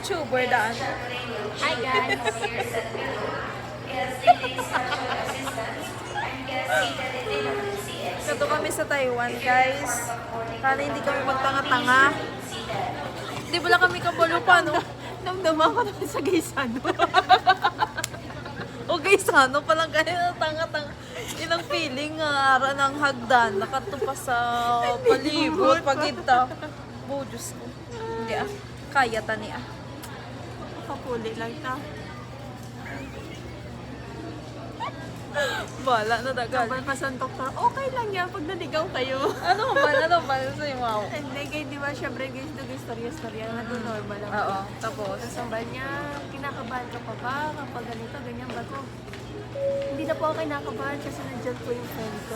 YouTuber daan. Hi guys! Kato kami sa Taiwan, guys. Sana hindi kami magtanga-tanga. Hindi pala kami kabalo pa, no? Damdaman ko naman sa gaysano. O guys, ano palang kaya tanga-tanga. Inang feeling nga ara ng hagdan. Nakatupa sa palibot. Pagita. Oh, Diyos ko. Hindi ah. Kaya tani ah. Kapuli lang ta. Bala na dagal. Kapal pa sa doktor, okay lang yan pag naligaw kayo. Ano ba sa'yo, wow? Hindi, kaya di ba, syempre guys, nag-istorya-istorya, nag-normal lang. Oo, tapos. Tapos ang bal niya, kinakabahan ka pa ba? Kapag ganito, ganyan ba ko? Hindi na po ako kinakabahan kasi nandiyan po yung friend ko.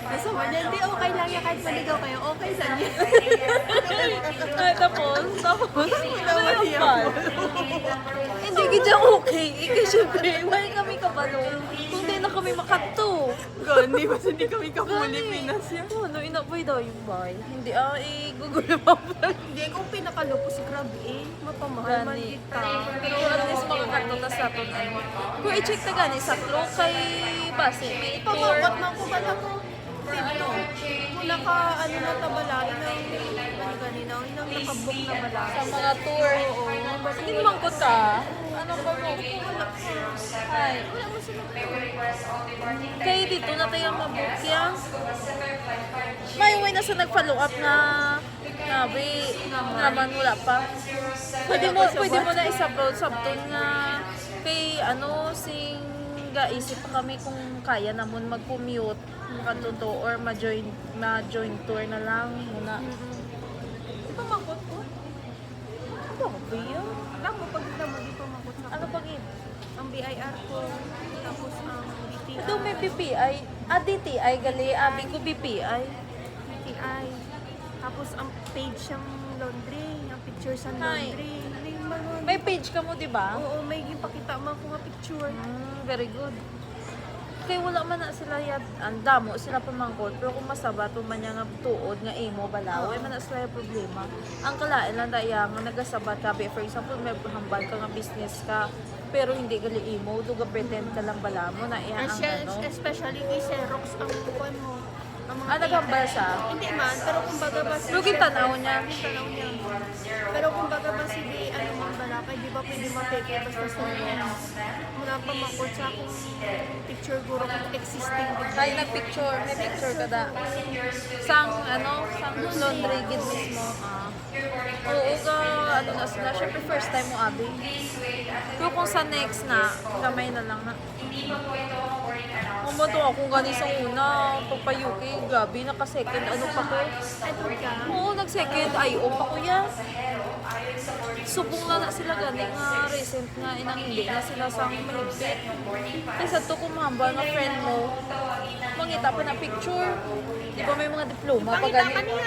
Nasa ba niya, hindi okay lang yan kahit maligaw kayo, okay lang yan. Ay, tapos. Ano yung Naman bal? Hindi kita okay. Ika syempre, wala kami kabalo. Kung di na kami makato. Gani, mas hindi kami kapuli Gani. Pinas yan. Ano, inapoy daw yung bay. Hindi gugulo pa pa. Hindi, kung pinakalupos, grabe eh. Mapamahal man Gani. kita. Pero at least makakato na sa atin. Kung i-check na gani sa klo kay base, may tour. Pagkakot na ko ba na ko? Dito. Kung naka, ano na tabala, inang, ano ganina, inang nakabook na bala. Sa mga tour. Hindi mangkot ka. Ano ba mo? Ay. Wala mo sila. Kaya dito na tayo mabook yan. May way na sa nag-follow up na nabi naman wala pa. Pwede mo na isa-upload sabton nga kay ano sing gaisip pa kami kung kaya namon mag-commute makatuto or ma-join tour na lang muna. Di ba makot ko? Ano ba yun? Alam mo, pag naman di pa makot na Ano pag yun? ang BIR ko, tapos ang DTI. Ito may BPI. DTI gali. Abi ko BPI. DTI. Tapos ang page ng laundry, ang picture sa Hi. laundry. May mga- May page ka mo, di ba? Oo, may ipakita mo ako nga picture. Very good. Kaya wala man na sila yat, ang damo sila pamangkot, pero kung masaba to man nga tuod nga imo balaw, ay man na sila yung problema. Ang kalain lang daya nga nagasabat ka, for example, may hambal ka nga business ka, pero hindi gali imo, duga pretend ka lang bala mo na iya ang ano. Especially kay Xerox ang buwan mo. Ang mga Naghambal siya? Hindi man, pero kumbaga ba si Lugin tanaw niya. Tanaw niya. Pero kumbaga ba si di ano mang balakay, di ba pwede mapeke basta sa mula pa makot sa akong picture guro kung existing din. Ay, nagpicture, may picture ka da. Sang, sang laundry gid mismo. Oo ka, ano na sila, syempre first time mo abi. Pero kung sa next na, kamay na lang na. Umato ako gani sa una, pagpa-UK, gabi, naka-second, ano pa ko? Ay, doon ka. Oo, nag-second IO pa ko yan. Subong na sila gani nga, recent nga, inang hindi na sila sa mahigpit. Kaysa to kumahamba nga friend mo, mangita pa na picture. Di ba may mga diploma pa Pakita gani? ka niya.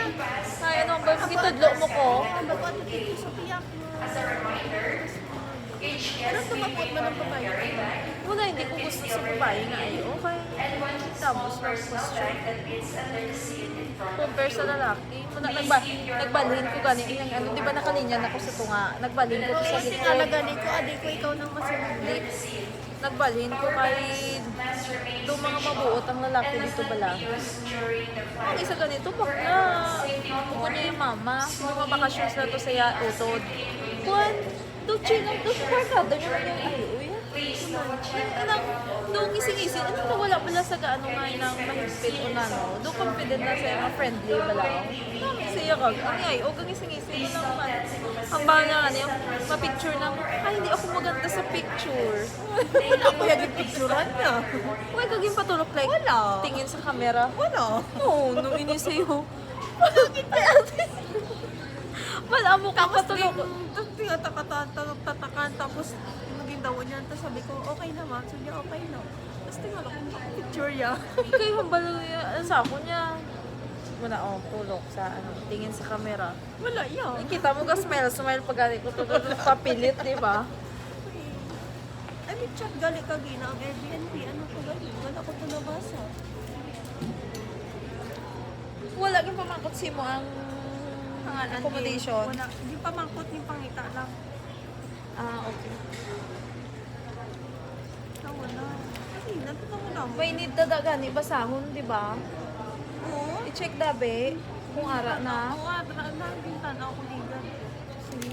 Ay, ano ba, magitudlo mo ko? Ang bago ato dito sa piyak mo. Pero tumakot ba ng babae? Wala, hindi ko gusto sa babae nga ay okay. Tapos lang question. Compare sa lalaki. Nagbalhin ko gani. Yung ano, di ba nakalinya na ko sa tunga? Nagbalhin ko to sa Kasi nga likod. nagaling ko, adik ko ikaw nang masunod. Nagbalhin ko kay do mga mabuot ang lalaki dito bala. Ang isa ganito, bakla. Buko niya yung mama. Yung mga bakasyon na to sa utod. Kuan, do chinang, do kwarkada niya man yung ayo. Inang, do ngising-ngising, ano na wala pala sa gaano nga inang mahigpit o nano. Do confident na sa mga friendly bala. Siya kag, ay, o gangising-ngising na naman. Ang banga nga niya, pa-picture na mo, ay, hindi ako maganda sa picture. Ako yung picturean niya. Huwag kaging patulok like, Wala. tingin sa camera. Wala. Oo, nung ini sa'yo. Ay, ate. Wala mo ka Tapos patulok. tatakan, tapos naging daw niya. Tapos sabi ko, okay naman. So niya, okay na. Tapos tingnan ako, picture niya. Ikaw hambal sa ako niya. Muna, tulok sa tingin sa camera. Wala yan. Nakita mo ka smile pag ko tulog papilit, di ba? Ay, may chat gali ka gina ang Airbnb. Ano ko gali? Wala ko ito nabasa. Wala kang pamakot si mo ang Pangalan Accommodation? Wala. Hindi pa mangkot yung pangita lang. Ah, okay. Wala. Ay, natuto mo lang. May need na gani basahon, di ba? Oo. I-check dabe kung ara na. Oo, bintan ako ligan. Sige.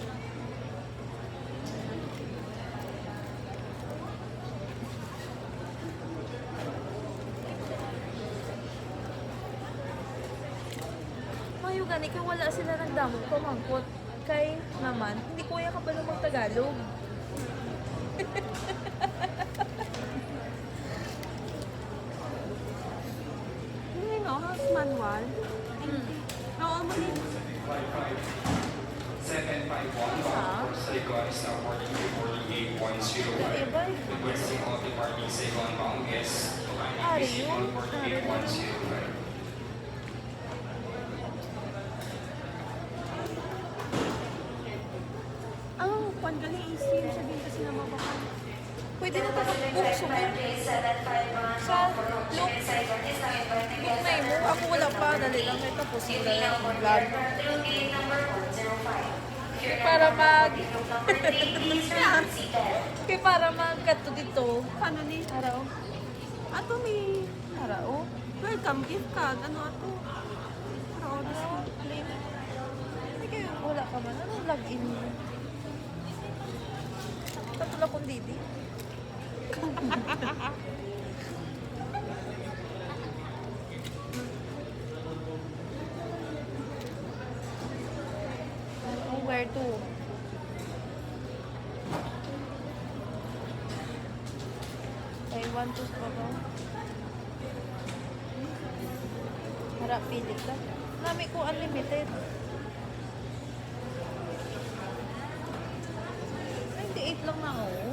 Mayo gani kay wala sila nagdamog pamangkot. Kay naman, hindi kuya ka pala mag-Tagalog. Hindi, no? House manual. Oo, mali. 751 for Saigon is now working to 4810. Iba eh. Requesting all departing Saigon bound guests to kindly Are visit you? on 4810. Kwan gali AC. Sabihin kasi na mabakal. Pwede na ito mag-book sa look. Book na mo. Ako wala pa. Dali lang ito. Tapos wala yung vlog. Kaya para mag... Kaya para mag-kato dito. Ano ni? Arao. Ato may Arao. welcome gift card. Ano ato? Para Arao. Claim. Hindi kayo wala ka man. Anong login mo? Katulad kong didi. Where to? I want to ba ba? Harap pili ka. Nami ko unlimited. 98 lang na oh.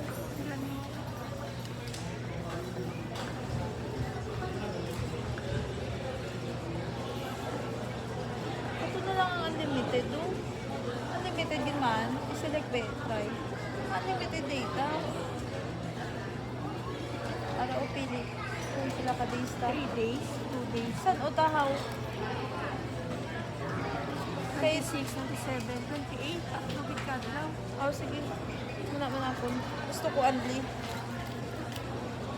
Ito na lang ang unlimited, no? Unlimited din man. I-select ba? Try. Unlimited data. Ano o pili? Kung sila ka days ta. 3 days, 2 days. San o tahaw? Kay 26, 27, 28. Ako gift card lang. oh, sige. Muna mo na ako. Gusto ko unli.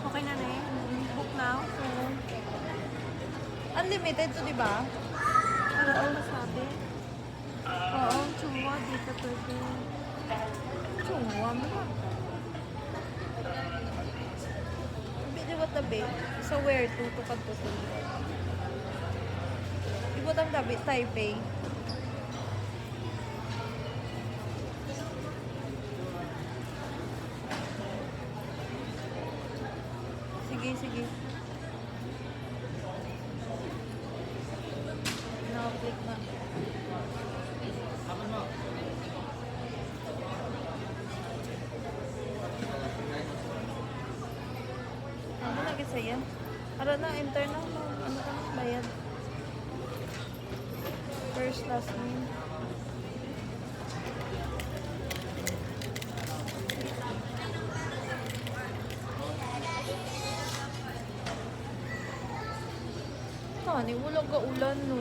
Okay na na eh. Book now. Oo. Unlimited to, di ba? Ano ang masabi? Oo. Chumwa, dito pwede. Chungwa mo na. Bili what the bit? Sa where to kadto to. Ibot ang gabi, Taipei. Sige, sige. Naka-click na. Ano lagi sa'yo? Ara na, enter na. Ano ka na, bayad. First, last name. Tani, wala ka ulan, no?